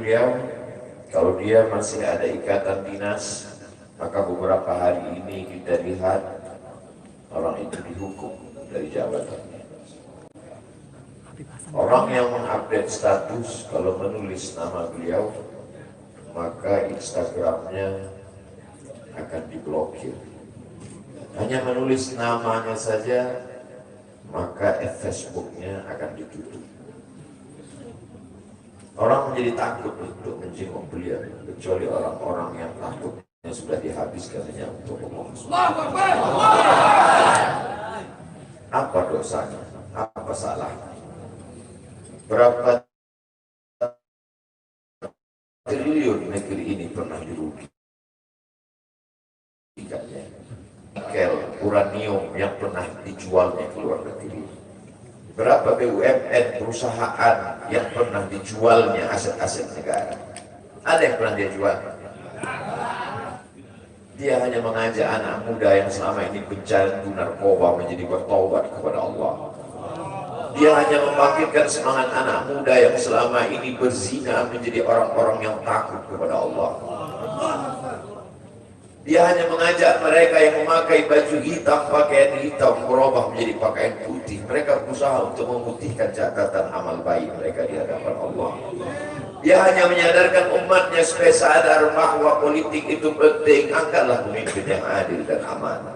beliau, kalau dia masih ada ikatan dinas, maka beberapa hari ini kita lihat orang itu dihukum dari jabatannya. Orang yang mengupdate status kalau menulis nama beliau, maka Instagramnya akan diblokir. Hanya menulis namanya saja, maka Facebooknya akan ditutup. Orang menjadi takut untuk menjenguk beliau, kecuali orang-orang yang takutnya sudah dihabiskan hanya untuk ngomong. Apa dosanya? Apa salahnya? Berapa triliun negeri ini pernah dirugikan? Nikel, uranium yang pernah dijualnya ke luar negeri. Berapa BUMN perusahaan yang pernah dijualnya aset-aset negara? Ada yang pernah dia jual? Dia hanya mengajak anak muda yang selama ini pecandu narkoba menjadi bertobat kepada Allah. Dia hanya membangkitkan semangat anak muda yang selama ini berzina menjadi orang-orang yang takut kepada Allah. Dia hanya mengajak mereka yang memakai baju hitam, pakaian hitam, berubah menjadi pakaian putih. Mereka berusaha untuk memutihkan catatan amal baik mereka di hadapan Allah. Dia hanya menyadarkan umatnya supaya sadar bahwa politik itu penting. Angkatlah pemimpin yang adil dan amanah.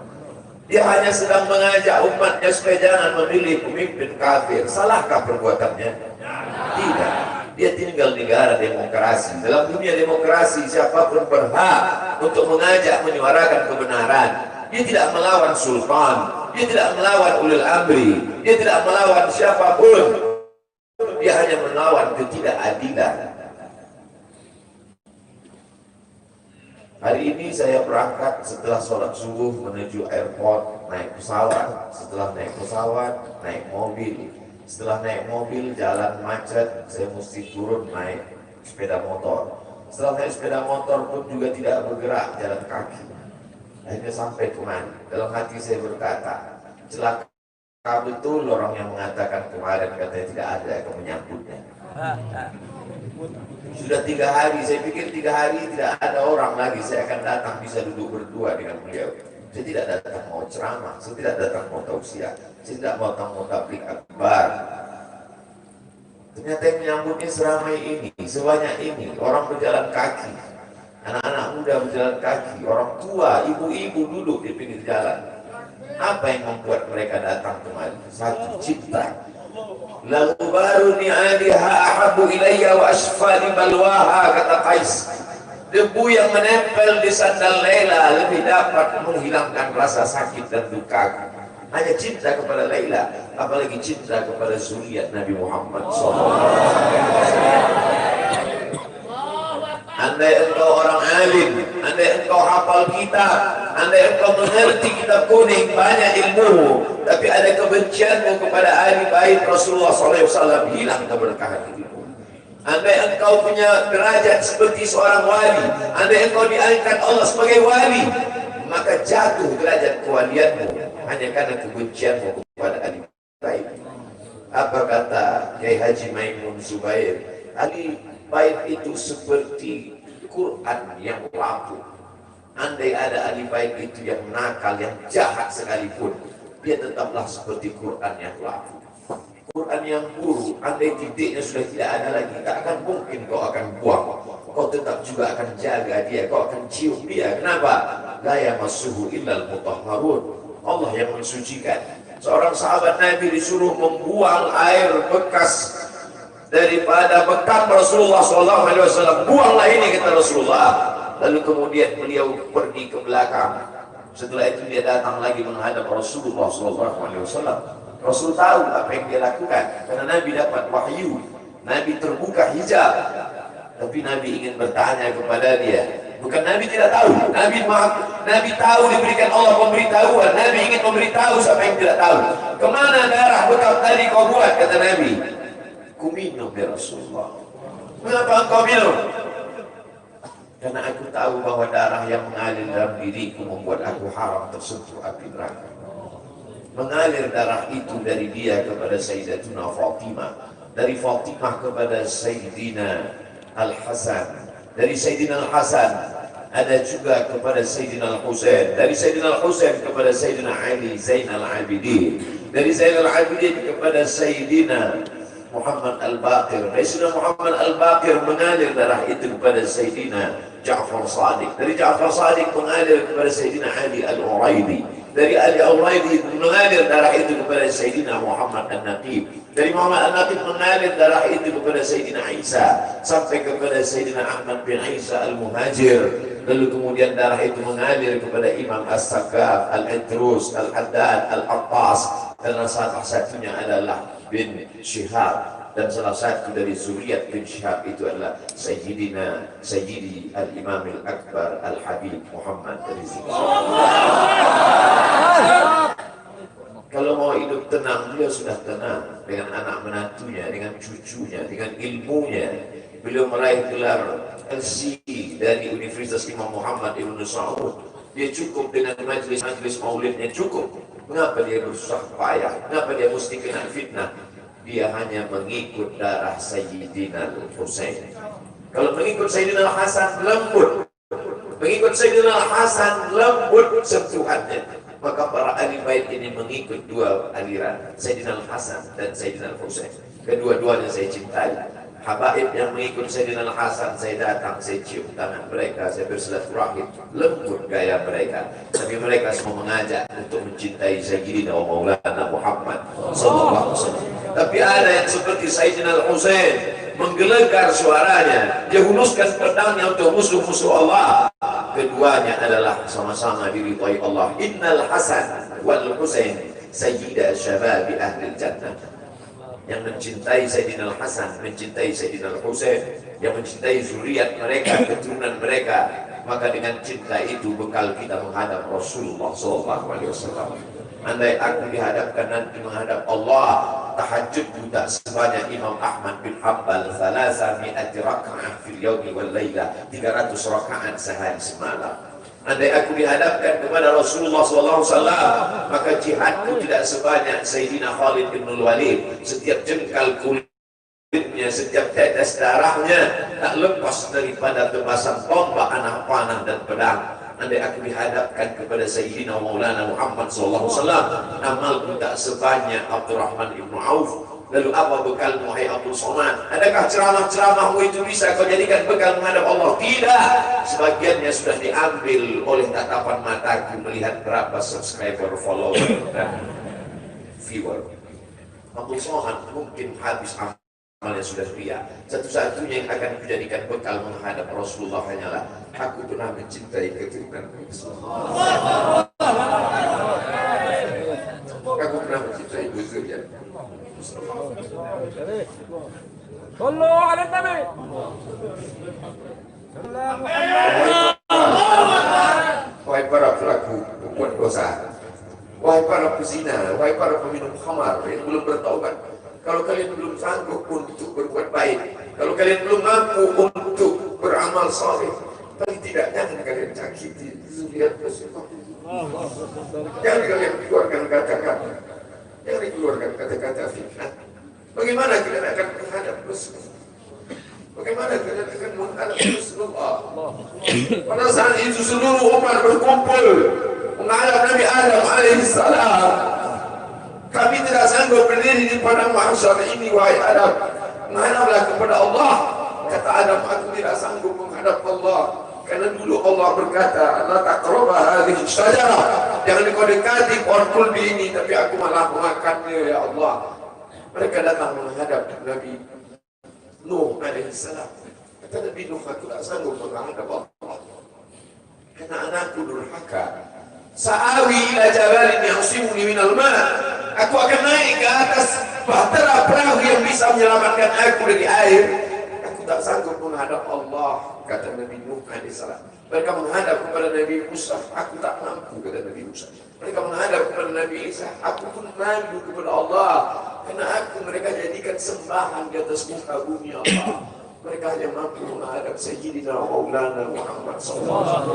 Dia hanya sedang mengajak umatnya supaya jangan memilih pemimpin kafir. Salahkah perbuatannya? Tidak. Dia tinggal di negara demokrasi. Dalam dunia demokrasi, siapapun berhak untuk mengajak menyuarakan kebenaran. Dia tidak melawan sultan, dia tidak melawan ulil amri, dia tidak melawan siapapun. Dia hanya melawan ketidakadilan. Hari ini saya berangkat setelah sholat subuh menuju airport, naik pesawat. Setelah naik pesawat, naik mobil. Setelah naik mobil, jalan macet, saya mesti turun naik sepeda motor. Setelah naik sepeda motor pun juga tidak bergerak, jalan kaki. Akhirnya sampai kemana? Dalam hati saya berkata, celaka betul orang yang mengatakan kemarin katanya tidak ada yang menyambutnya. Sudah 3 hari, saya pikir 3 hari tidak ada orang lagi, saya akan datang bisa duduk berdua dengan beliau. Saya tidak datang mau ceramah, saya tidak datang mau tausiah, saya tidak datang mau tabligh akbar. Ternyata yang menyambutnya seramai ini, sebanyak ini, orang berjalan kaki, anak-anak muda berjalan kaki, orang tua, ibu-ibu duduk di pinggir jalan. Apa yang membuat mereka datang kemari? Satu, cinta. Lalu baru ni'aliha ahabu ilayya wa asfali balwaha, kata Qais. Debu yang menempel di sandal Laila lebih dapat menghilangkan rasa sakit dan duka. Hanya cinta kepada Laila, apalagi cinta kepada zuriat Nabi Muhammad SAW. Andai engkau orang alim, andai engkau hafal kitab, andai engkau mengerti kitab kuning, banyak ilmu, tapi ada kebencianmu kepada ahli bait Rasulullah SAW, hilang keberkahan hidupmu. Andai engkau punya derajat seperti seorang wali, andai engkau diangkat Allah sebagai wali, maka jatuh derajat kewalianmu hanya karena kebencianmu kepada ahli bait. Apa kata Kiai Haji Maimun Zubair? Ahli bait itu seperti Quran yang lapuk. Andai ada ahli bait itu yang nakal, yang jahat sekalipun, dia tetaplah seperti Quran yang lapuk. Quran yang buruk, andai titiknya sudah tidak ada lagi, tak akan mungkin kau akan buang. Kau tetap juga akan jaga dia, kau akan cium dia. Kenapa? La yamassuhu illal mutahharun. Allah yang mensucikan. Seorang sahabat Nabi disuruh membuang air bekas daripada bekam Rasulullah SAW. Buanglah ini, kata Rasulullah. Lalu kemudian beliau pergi ke belakang. Setelah itu dia datang lagi menghadap Rasulullah SAW. Rasul tahu apa yang dia lakukan, karena Nabi dapat wahyu. Nabi terbuka hijab, tapi Nabi ingin bertanya kepada dia. Bukan Nabi tidak tahu, Nabi tahu, diberikan Allah pemberitahuan. Nabi ingin memberitahu siapa yang tidak tahu. Kemana darah bekam tadi kau buat, kata Nabi. Ku minum ya Rasulullah. Mengapa engkau minum? Karena aku tahu bahwa darah yang mengalir dalam diriku membuat aku haram tersentuh api neraka. Mengalir darah itu dari dia kepada Sayyidatuna Fatimah, dari Fatimah kepada Sayyidina Al-Hasan. Dari Sayyidina Al-Hasan ada juga kepada Sayyidina Al-Husain. Dari Sayyidina Al-Husain kepada Sayyidina Ali Zainal Abidin. Dari Zainal Abidin kepada Sayyidina Muhammad Al-Baqir. Dari Sayyidina Muhammad Al-Baqir mengalir darah itu kepada Sayyidina Ja'far Shadiq. Dari Ja'far Shadiq mengalir kepada Sayyidina Ali Al-Uraidi. Dari Ali Al-Uraidi mengalir darah itu kepada Sayyidina Muhammad An-Naqib. Dari Muhammad An-Naqib mengalir darah itu kepada Sayyidina Isa sampai kepada Sayyidina Ahmad bin Isa Al-Muhajir. Lalu kemudian darah itu mengalir kepada Imam As-Sakaf, Al-Idrus, Al-Haddad, Al-Attas, dan salah satunya adalah bin Syihab. Dan salah satu dari zuriat bin Syihab itu adalah Sayyidi Al-Imam Al-Akbar Al-Habib Muhammad Rizik. Kalau mau hidup tenang, beliau sudah tenang dengan anak menantunya, dengan cucunya, dengan ilmunya. Beliau meraih gelar LC dari Universitas Imam Muhammad Ibn Saud. Dia cukup dengan majlis-majlis maulidnya, cukup. Mengapa dia bersusah payah? Mengapa dia mesti kena fitnah? Dia hanya mengikut darah Sayyidina Al-Husain. Kalau mengikut Sayyidina Al-Hasan, lembut. Mengikut Sayyidina Al-Hasan, lembut sentuhannya. Maka para ahli bait ini mengikut dua aliran, Sayyidina Al-Hasan dan Sayyidina Al-Husain. Kedua-duanya saya cintai. Habaib yang mengikut Sayyidina Al-Hasan, saya datang, saya cium tangan mereka, saya bersilaturahim, lembut gaya mereka. Tapi mereka semua mengajak untuk mencintai Sayyidina wa Maulana Muhammad sallallahu alaihi wasallam. Tapi ada yang seperti Sayyidina Al-Husain, menggelegar suaranya, dia huluskan pedangnya untuk musuh-musuh Allah. Keduanya adalah sama-sama diridhai Allah. Innal Hasan wal Husain sayyida syababi ahli jannah. Yang mencintai Sayyidina Al-Hasan, mencintai Sayyidina Al-Husain, yang mencintai zuriat mereka, keturunan mereka, maka dengan cinta itu bekal kita menghadap Rasulullah SAW. Andai aku dihadapkan nanti menghadap Allah, tahajud tak sebanyak Imam Ahmad bin Hanbal, 300 raka'ah fil yawmi wal layla, 300 rakaat sehari semalam. Andai aku dihadapkan kepada Rasulullah SAW, maka jihadku tidak sebanyak Sayyidina Khalid bin Walid. Setiap jengkal kulitnya, setiap tetes darahnya tak lepas daripada tebasan tombak, anak panah dan pedang. Andai aku dihadapkan kepada Sayyidina Maulana Muhammad SAW, amalku tak sebanyak Abdurrahman ibn Auf. Lalu apa bekalmu, wahai Abdul Somad? Adakah ceramah-ceramahmu itu bisa kau jadikan bekal menghadap Allah? Tidak. Sebagiannya sudah diambil oleh tatapan mataku melihat berapa subscriber, follower, dan viewer. Abdul Somad mungkin habis amalnya sudah ria. Satu-satunya yang akan dijadikan bekal menghadap Rasulullah hanyalah aku pernah mencintai keturunan Rasulullah. Aku pernah mencintai zuriat. Sallu ala Nabi. Wahai para pelaku berbuat dosa, wahai para pezina, wahai para peminum khamar yang belum bertaubat, kalau kalian belum sanggup untuk berbuat baik, kalau kalian belum mampu untuk beramal saleh, paling tidak jangan kalian cakiti zuriat Rasulullah. Jangan kalian keluarkan kata-kata, jangan dikeluarkan kata-kata fitnah. Bagaimana kalian akan menghadap Rasulullah? Bagaimana kalian akan menghadap Rasulullah? Pada saat itu seluruh umat berkumpul menghadap Nabi Adam alaihissalam. Kami tidak sanggup berdiri di padang mahsyar ini, wahai Adam. Menghadaplah kepada Allah. Kata Adam, aku tidak sanggup menghadap Allah. Karena dulu Allah berkata, la taqraba hadhihi syajarah. Jangan kau dekati pohon kulbi ini, tapi aku malah memakannya, ya Allah. Mereka datang menghadap Nabi Nuh alaihissalam. Kata Nabi Nuh, aku tak sanggup menghadap Allah karena anakku durhaka. Sa'awi ila jabalin ya'simuni minal ma'. Aku akan naik ke atas bahtera perahu yang bisa menyelamatkan aku dari air. Aku tak sanggup menghadap Allah, kata Nabi Nuh alaihissalam. Mereka menghadap kepada Nabi Musa, aku tak mampu, kata Nabi Musa. Mereka menghadap kepada Nabi Isa, aku pun malu kepada Allah, karena mereka jadikan sembahan di atas muka bumi Allah. Mereka hanya mampu menghadap Sayyidina Maulana Muhammad SAW.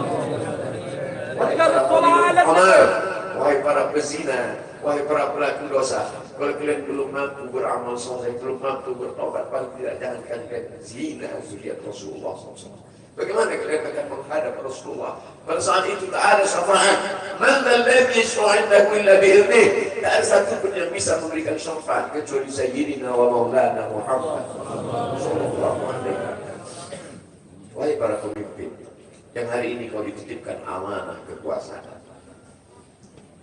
Wahai para pezina, Wahai para pelaku dosa, kalau kalian belum mampu beramal soleh, belum mampu bertobat, paling tidak jangan kalian zina zuriat Rasulullah SAW. Bagaimana kalian akan menghadap Rasulullah? Pada saat itu tak ada syafaat. Man alladhi yashfa'u 'indahu illa bi'idhnih. Tak ada satu pun yang bisa memberikan syafaat kecuali Sayyidina wa Maulana Muhammad sallallahu alaihi wasallam. Wahai para pemimpin, yang hari ini kau dititipkan amanah kekuasaan.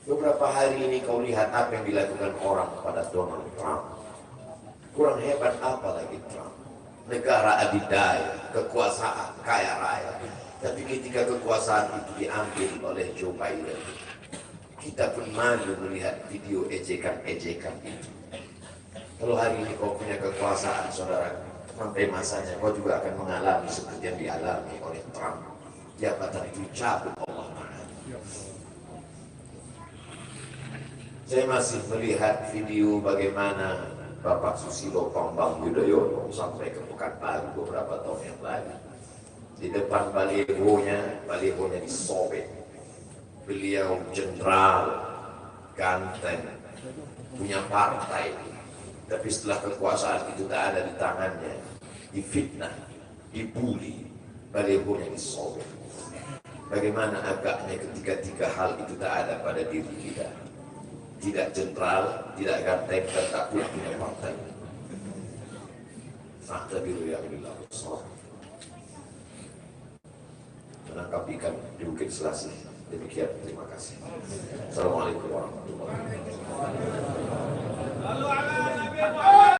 Beberapa hari ini kau lihat apa yang dilakukan orang kepada Donald Trump. Kurang hebat apa lagi Trump? Negara adidaya, kekuasaan, kaya raya. Tapi ketika kekuasaan itu diambil oleh Joe Biden, kita pun malu melihat video ejekan-ejekan itu. Kalau hari ini kau punya kekuasaan, saudara, sampai masanya kau juga akan mengalami seperti yang dialami oleh Trump. Jabatan itu cabut Allah Ta'ala. Saya masih melihat video bagaimana Bapak Susilo Bambang Yudhoyono sampai ke Pekanbaru beberapa tahun yang lalu. Di depan balihonya disobek. Beliau jenderal, ganteng, punya partai. Tapi setelah kekuasaan itu tak ada di tangannya, difitnah, dibuli, balihonya disobek. Bagaimana agaknya ketika tiga hal itu tak ada pada diri kita. Tidak jenderal, tidak ganteng, dan tak pula punya partai. Fakta biru yang dilakukan. Menangkap ikan di Bukit Selasih. Demikian, terima kasih. Assalamualaikum warahmatullahi wabarakatuh.